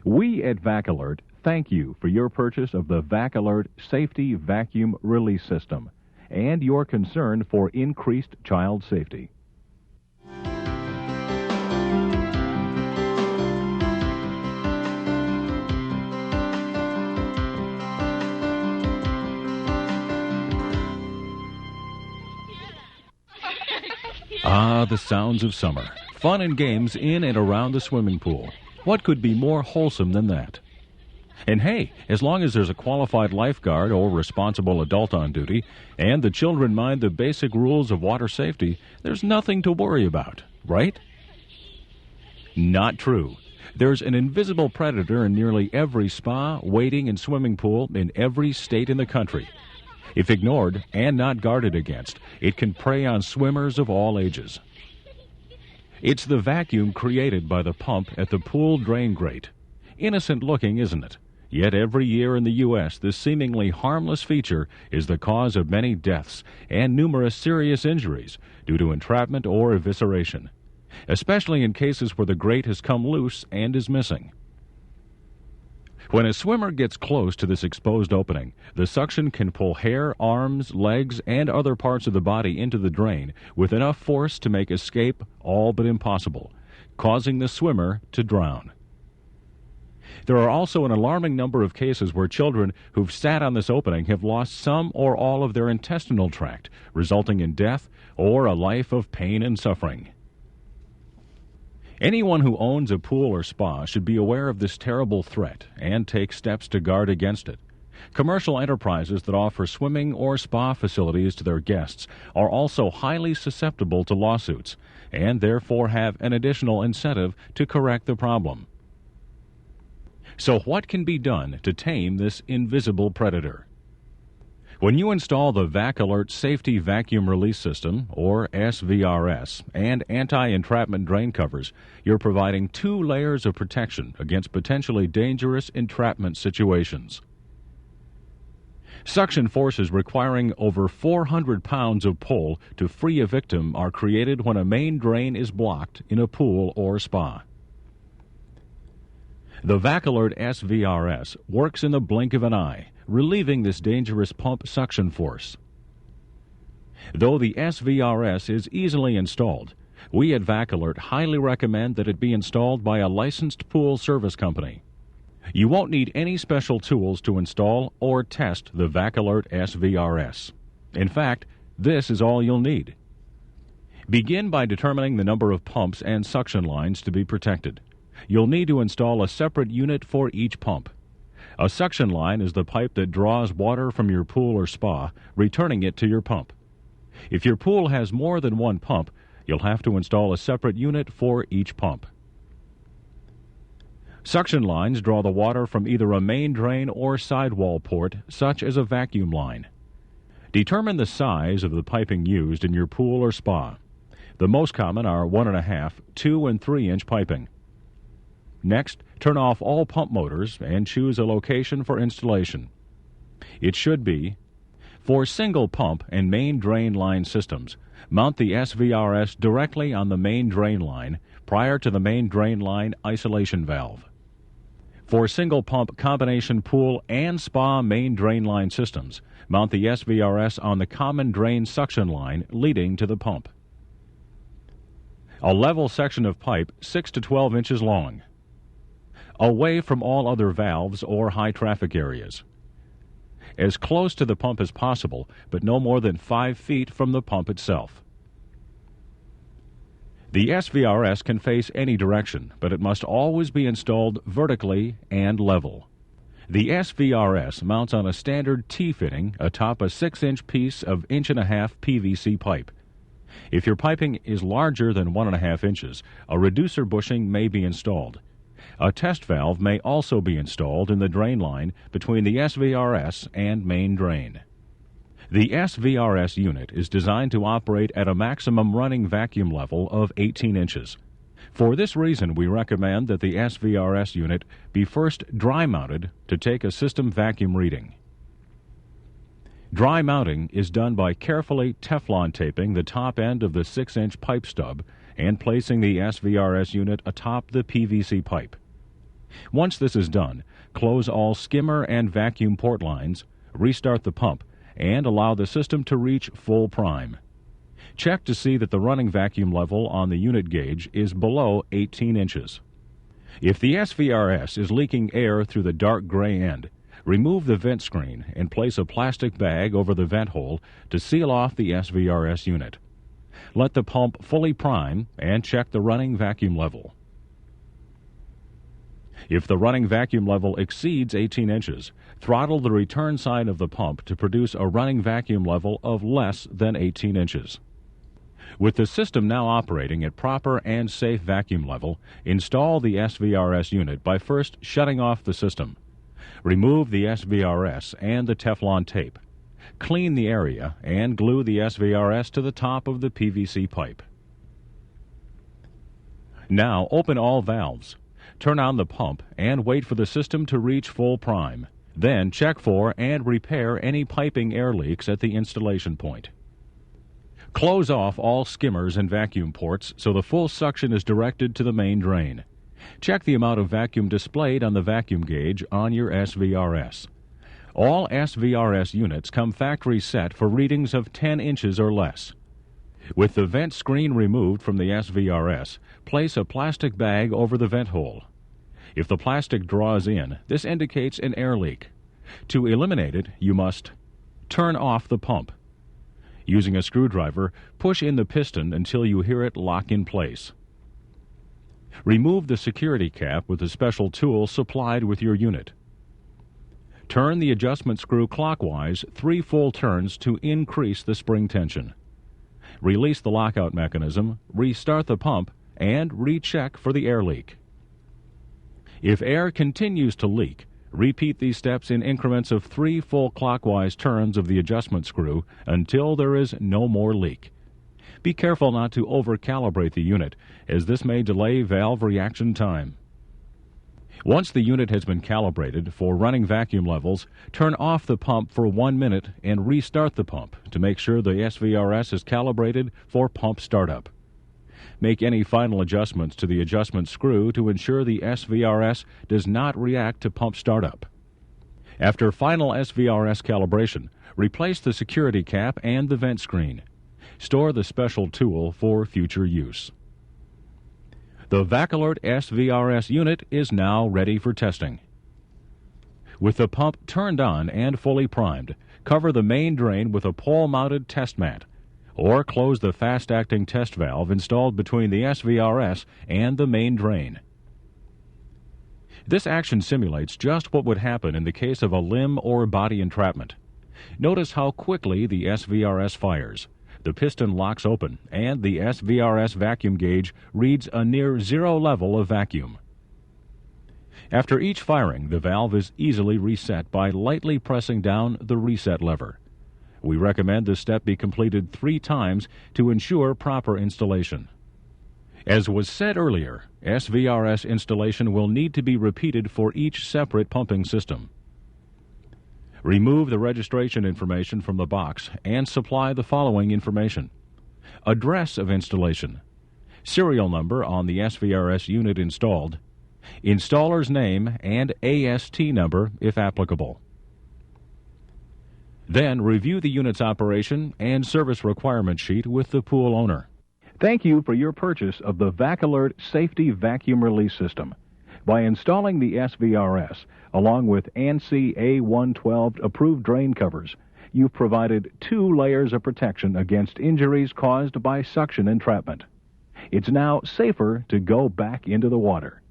We at Vac Alert thank you for your purchase of the Vac Alert Safety Vacuum Release System and your concern for increased child safety. Ah, the sounds of summer. Fun and games in and around the swimming pool. What could be more wholesome than that? And hey, as long as there's a qualified lifeguard or responsible adult on duty, and the children mind the basic rules of water safety, there's nothing to worry about, right? Not true. There's an invisible predator in nearly every spa, wading, and swimming pool in every state in the country. If ignored and not guarded against, it can prey on swimmers of all ages. It's the vacuum created by the pump at the pool drain grate. Innocent looking, isn't it? Yet every year in the U.S., this seemingly harmless feature is the cause of many deaths and numerous serious injuries due to entrapment or evisceration, especially in cases where the grate has come loose and is missing. When a swimmer gets close to this exposed opening, the suction can pull hair, arms, legs, and other parts of the body into the drain with enough force to make escape all but impossible, causing the swimmer to drown. There are also an alarming number of cases where children who've sat on this opening have lost some or all of their intestinal tract, resulting in death or a life of pain and suffering. Anyone who owns a pool or spa should be aware of this terrible threat and take steps to guard against it. Commercial enterprises that offer swimming or spa facilities to their guests are also highly susceptible to lawsuits and therefore have an additional incentive to correct the problem. So what can be done to tame this invisible predator? When you install the Vac Alert Safety Vacuum Release System, or SVRS, and anti-entrapment drain covers, you're providing 2 layers of protection against potentially dangerous entrapment situations. Suction forces requiring over 400 pounds of pull to free a victim are created when a main drain is blocked in a pool or spa. The Vac Alert SVRS works in the blink of an eye, relieving this dangerous pump suction force. Though the SVRS is easily installed, we at Vac Alert highly recommend that it be installed by a licensed pool service company. You won't need any special tools to install or test the Vac Alert SVRS. In fact, this is all you'll need. Begin by determining the number of pumps and suction lines to be protected. You'll need to install a separate unit for each pump. A suction line is the pipe that draws water from your pool or spa, returning it to your pump. If your pool has more than one pump, you'll have to install a separate unit for each pump. Suction lines draw the water from either a main drain or sidewall port, such as a vacuum line. Determine the size of the piping used in your pool or spa. The most common are 1.5, 2, and 3-inch piping. Next, turn off all pump motors and choose a location for installation. It should be, for single pump and main drain line systems, mount the SVRS directly on the main drain line prior to the main drain line isolation valve. For single pump combination pool and spa main drain line systems, mount the SVRS on the common drain suction line leading to the pump. A level section of pipe 6 to 12 inches long, away from all other valves or high traffic areas. As close to the pump as possible, but no more than 5 feet from the pump itself. The SVRS can face any direction, but it must always be installed vertically and level. The SVRS mounts on a standard T-fitting atop a 6-inch piece of 1.5-inch PVC pipe. If your piping is larger than 1.5 inches, a reducer bushing may be installed. A test valve may also be installed in the drain line between the SVRS and main drain. The SVRS unit is designed to operate at a maximum running vacuum level of 18 inches. For this reason, we recommend that the SVRS unit be first dry-mounted to take a system vacuum reading. Dry mounting is done by carefully Teflon taping the top end of the 6-inch pipe stub and placing the SVRS unit atop the PVC pipe. Once this is done, close all skimmer and vacuum port lines, restart the pump, and allow the system to reach full prime. Check to see that the running vacuum level on the unit gauge is below 18 inches. If the SVRS is leaking air through the dark gray end, remove the vent screen and place a plastic bag over the vent hole to seal off the SVRS unit. Let the pump fully prime and check the running vacuum level. If the running vacuum level exceeds 18 inches, throttle the return side of the pump to produce a running vacuum level of less than 18 inches. With the system now operating at proper and safe vacuum level, install the SVRS unit by first shutting off the system. Remove the SVRS and the Teflon tape. Clean the area and glue the SVRS to the top of the PVC pipe. Now open all valves. Turn on the pump and wait for the system to reach full prime. Then check for and repair any piping air leaks at the installation point. Close off all skimmers and vacuum ports so the full suction is directed to the main drain. Check the amount of vacuum displayed on the vacuum gauge on your SVRS. All SVRS units come factory set for readings of 10 inches or less. With the vent screen removed from the SVRS, place a plastic bag over the vent hole. If the plastic draws in, this indicates an air leak. To eliminate it, you must turn off the pump. Using a screwdriver, push in the piston until you hear it lock in place. Remove the security cap with a special tool supplied with your unit. Turn the adjustment screw clockwise 3 full turns to increase the spring tension. Release the lockout mechanism, restart the pump, and recheck for the air leak. If air continues to leak, repeat these steps in increments of 3 full clockwise turns of the adjustment screw until there is no more leak. Be careful not to over-calibrate the unit, as this may delay valve reaction time. Once the unit has been calibrated for running vacuum levels, turn off the pump for 1 minute and restart the pump to make sure the SVRS is calibrated for pump startup. Make any final adjustments to the adjustment screw to ensure the SVRS does not react to pump startup. After final SVRS calibration, replace the security cap and the vent screen. Store the special tool for future use. The Vac Alert SVRS unit is now ready for testing. With the pump turned on and fully primed, cover the main drain with a pole-mounted test mat, or close the fast-acting test valve installed between the SVRS and the main drain. This action simulates just what would happen in the case of a limb or body entrapment. Notice how quickly the SVRS fires. The piston locks open, and the SVRS vacuum gauge reads a near zero level of vacuum. After each firing, the valve is easily reset by lightly pressing down the reset lever. We recommend this step be completed 3 times to ensure proper installation. As was said earlier, SVRS installation will need to be repeated for each separate pumping system. Remove the registration information from the box and supply the following information: address of installation, serial number on the SVRS unit installed, installer's name and AST number if applicable. Then review the unit's operation and service requirement sheet with the pool owner. Thank you for your purchase of the Vac Alert Safety Vacuum Release System. By installing the SVRS, along with ANSI A112 approved drain covers, you've provided 2 layers of protection against injuries caused by suction entrapment. It's now safer to go back into the water.